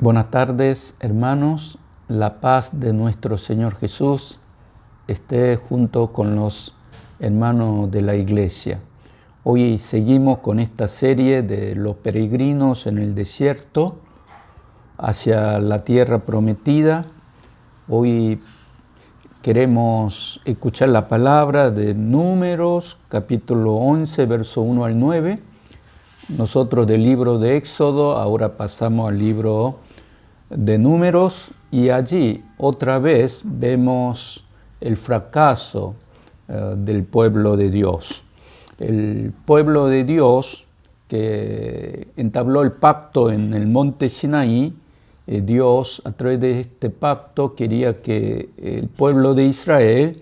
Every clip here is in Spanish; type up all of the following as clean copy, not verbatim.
Buenas tardes, hermanos. La paz de nuestro Señor Jesús esté junto con los hermanos de la Iglesia. Hoy seguimos con esta serie de los peregrinos en el desierto hacia la tierra prometida. Hoy queremos escuchar la palabra de Números, capítulo 11, verso 1 al 9. Nosotros del libro de Éxodo ahora pasamos al libro de Números y allí otra vez vemos el fracaso del pueblo de Dios. El pueblo de Dios que entabló el pacto en el monte Sinaí, Dios a través de este pacto quería que el pueblo de Israel,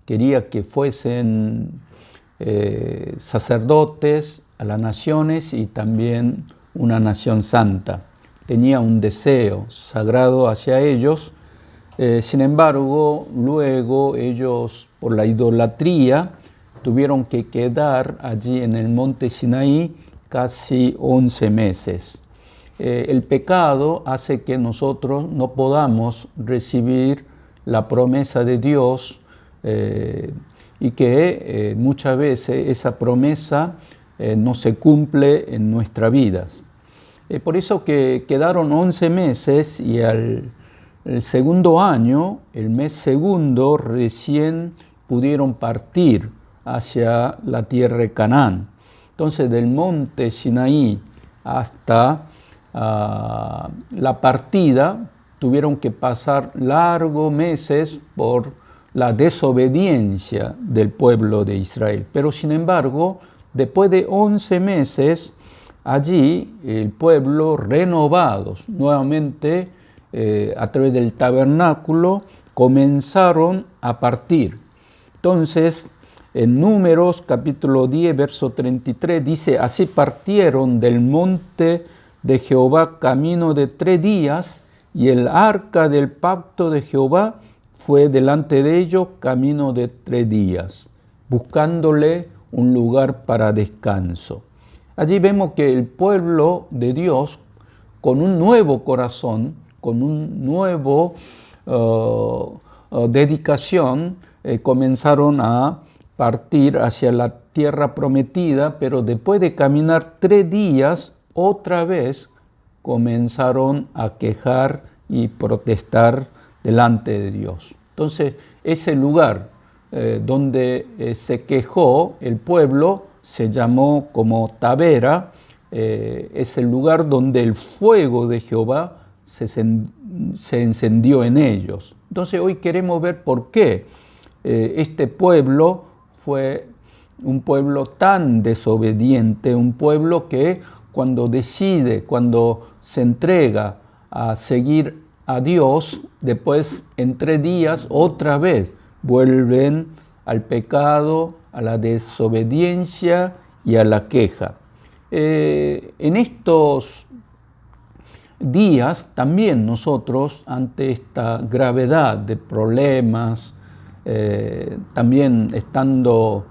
quería que fuesen sacerdotes a las naciones y también una nación santa. Tenía un deseo sagrado hacia ellos. Sin embargo, luego ellos, por la idolatría, tuvieron que quedar allí en el monte Sinaí casi 11 meses. El pecado hace que nosotros no podamos recibir la promesa de Dios y que muchas veces esa promesa no se cumple en nuestras vidas. Por eso que quedaron 11 meses y el segundo año, el mes segundo, recién pudieron partir hacia la tierra de Canaán. Entonces, del monte Sinaí hasta la partida, tuvieron que pasar largos meses por la desobediencia del pueblo de Israel. Pero, sin embargo, después de 11 meses, allí el pueblo renovados nuevamente a través del tabernáculo comenzaron a partir. Entonces en Números capítulo 10 verso 33 dice: así partieron del monte de Jehová camino de 3 días y el arca del pacto de Jehová fue delante de ellos camino de 3 días, buscándole un lugar para descanso. Allí vemos que el pueblo de Dios, con un nuevo corazón, con un nuevo dedicación, comenzaron a partir hacia la tierra prometida, pero después de caminar 3 días, otra vez comenzaron a quejar y protestar delante de Dios. Entonces, ese lugar donde se quejó el pueblo se llamó como Tabera, es el lugar donde el fuego de Jehová se encendió en ellos. Entonces hoy queremos ver por qué este pueblo fue un pueblo tan desobediente, un pueblo que cuando decide, cuando se entrega a seguir a Dios, después en 3 días otra vez vuelven al pecado, a la desobediencia y a la queja. En estos días también nosotros, ante esta gravedad de problemas, también estando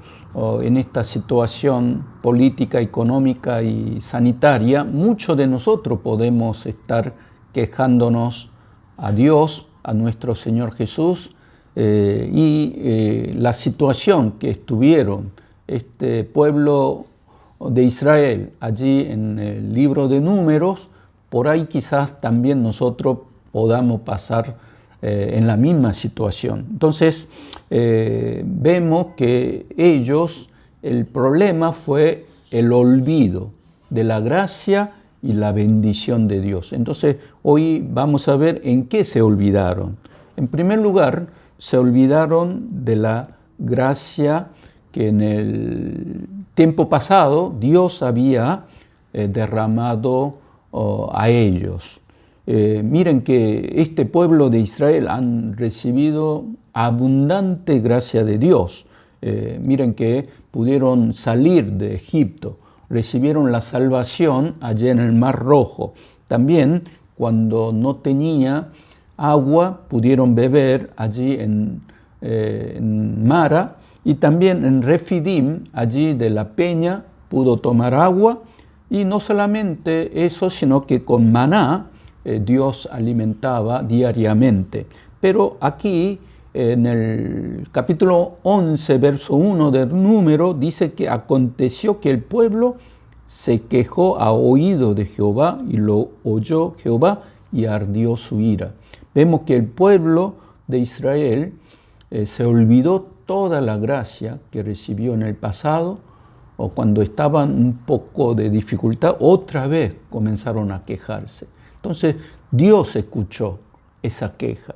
en esta situación política, económica y sanitaria, muchos de nosotros podemos estar quejándonos a Dios, a nuestro Señor Jesús, y la situación que estuvieron este pueblo de Israel allí en el libro de Números, por ahí quizás también nosotros podamos pasar en la misma situación. Entonces vemos que ellos, el problema fue el olvido de la gracia y la bendición de Dios. Entonces hoy vamos a ver en qué se olvidaron. En primer lugar, se olvidaron de la gracia que en el tiempo pasado Dios había derramado a ellos. Miren que este pueblo de Israel han recibido abundante gracia de Dios. Miren que pudieron salir de Egipto, recibieron la salvación allá en el Mar Rojo. También cuando no tenía agua pudieron beber allí en Mara, y también en Refidim, allí de la peña, pudo tomar agua. Y no solamente eso, sino que con maná Dios alimentaba diariamente. Pero aquí, en el capítulo 11, verso 1 del Número, dice que aconteció que el pueblo se quejó a oído de Jehová y lo oyó Jehová y ardió su ira. Vemos que el pueblo de Israel se olvidó toda la gracia que recibió en el pasado, o cuando estaban un poco de dificultad, otra vez comenzaron a quejarse. Entonces Dios escuchó esa queja.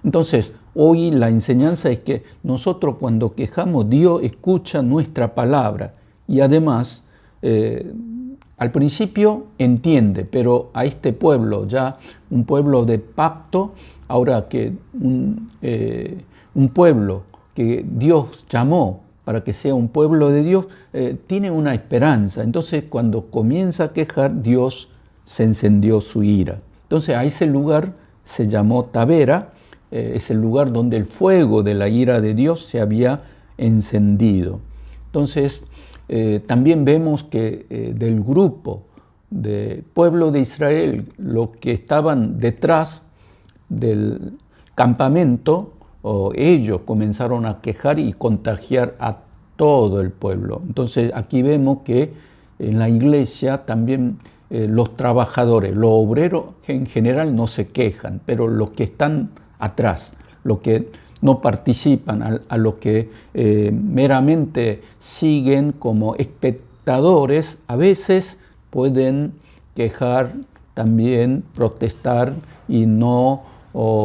Entonces hoy la enseñanza es que nosotros cuando quejamos, Dios escucha nuestra palabra y además al principio entiende, pero a este pueblo, ya un pueblo de pacto, ahora que un pueblo que Dios llamó para que sea un pueblo de Dios, tiene una esperanza. Entonces cuando comienza a quejar, Dios se encendió su ira. Entonces a ese lugar se llamó Tabera, es el lugar donde el fuego de la ira de Dios se había encendido. Entonces también vemos que del grupo del pueblo de Israel, los que estaban detrás del campamento, ellos comenzaron a quejar y contagiar a todo el pueblo. Entonces aquí vemos que en la iglesia también los trabajadores, los obreros en general no se quejan, pero los que están atrás, los que no participan, a los que meramente siguen como espectadores, a veces pueden quejar también, protestar y no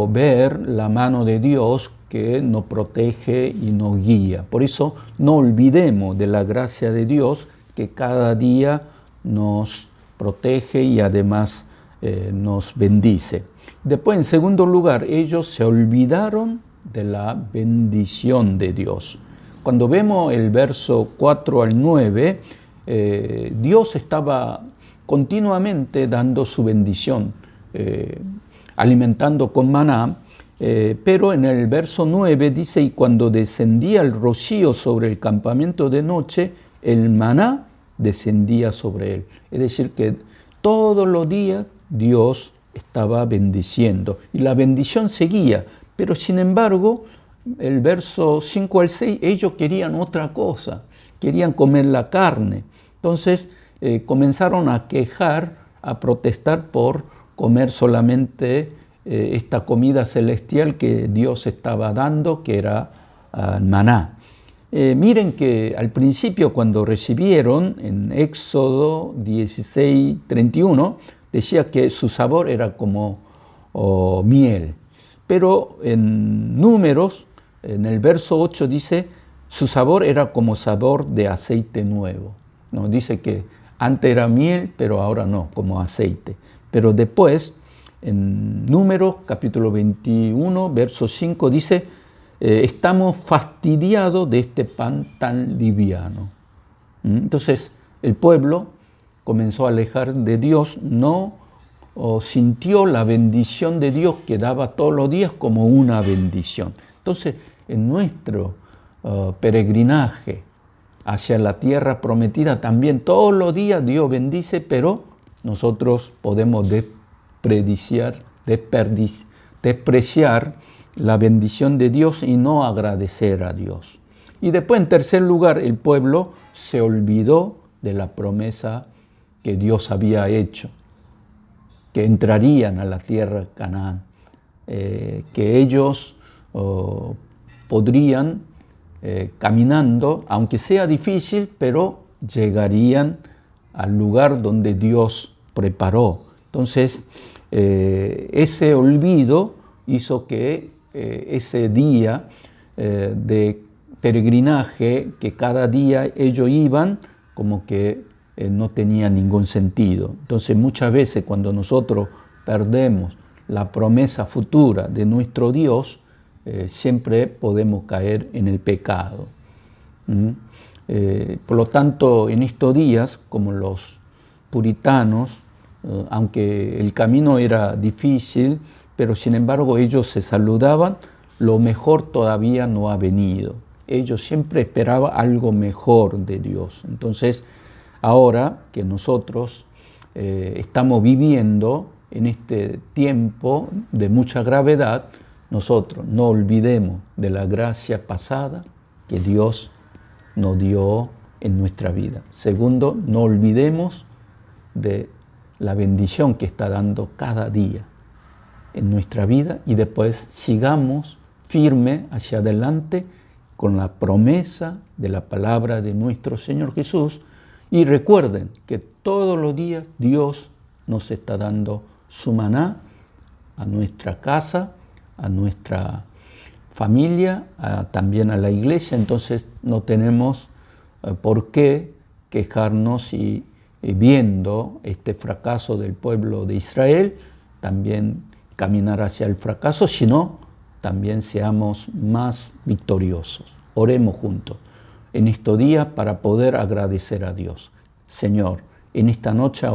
ver la mano de Dios que nos protege y nos guía. Por eso no olvidemos de la gracia de Dios que cada día nos protege y además nos bendice. Después, en segundo lugar, ellos se olvidaron de la bendición de Dios. Cuando vemos el verso 4 al 9, Dios estaba continuamente dando su bendición, alimentando con maná, pero en el verso 9 dice, y cuando descendía el rocío sobre el campamento de noche, el maná descendía sobre él. Es decir, que todos los días Dios estaba bendiciendo y la bendición seguía, pero sin embargo, el verso 5 al 6, ellos querían otra cosa, querían comer la carne. Entonces comenzaron a quejar, a protestar por comer solamente esta comida celestial que Dios estaba dando, que era maná. Miren que al principio cuando recibieron, en Éxodo 16:31, decía que su sabor era como miel. Pero en Números, en el verso 8 dice, su sabor era como sabor de aceite nuevo. ¿No? Dice que antes era miel, pero ahora no, como aceite. Pero después, en Números capítulo 21, verso 5, dice, estamos fastidiados de este pan tan liviano. Entonces, el pueblo comenzó a alejar de Dios, no sintió la bendición de Dios que daba todos los días como una bendición. Entonces, en nuestro peregrinaje hacia la tierra prometida, también todos los días Dios bendice, pero nosotros podemos despreciar la bendición de Dios y no agradecer a Dios. Y después, en tercer lugar, el pueblo se olvidó de la promesa que Dios había hecho, que entrarían a la tierra de Canaán, que ellos podrían, caminando, aunque sea difícil, pero llegarían al lugar donde Dios preparó. Entonces, ese olvido hizo que ese día de peregrinaje, que cada día ellos iban, como que no tenía ningún sentido. Entonces, muchas veces cuando nosotros perdemos la promesa futura de nuestro Dios, siempre podemos caer en el pecado. Por lo tanto, en estos días, como los puritanos, aunque el camino era difícil, pero sin embargo ellos se saludaban, lo mejor todavía no ha venido. Ellos siempre esperaban algo mejor de Dios. Entonces, ahora que nosotros estamos viviendo en este tiempo de mucha gravedad, nosotros no olvidemos de la gracia pasada que Dios nos dio en nuestra vida. Segundo, no olvidemos de la bendición que está dando cada día en nuestra vida y después sigamos firme hacia adelante con la promesa de la palabra de nuestro Señor Jesús. Y recuerden que todos los días Dios nos está dando su maná a nuestra casa, a nuestra familia, también a la iglesia. Entonces no tenemos por qué quejarnos y viendo este fracaso del pueblo de Israel, también caminar hacia el fracaso, sino también seamos más victoriosos. Oremos juntos en estos días para poder agradecer a Dios. Señor, en esta noche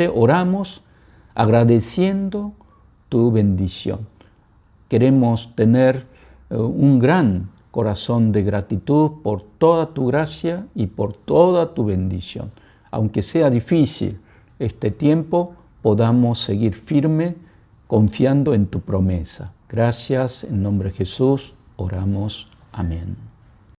oramos agradeciendo tu bendición. Queremos tener un gran corazón de gratitud por toda tu gracia y por toda tu bendición. Aunque sea difícil este tiempo, podamos seguir firme confiando en tu promesa. Gracias, en nombre de Jesús, oramos. Amén.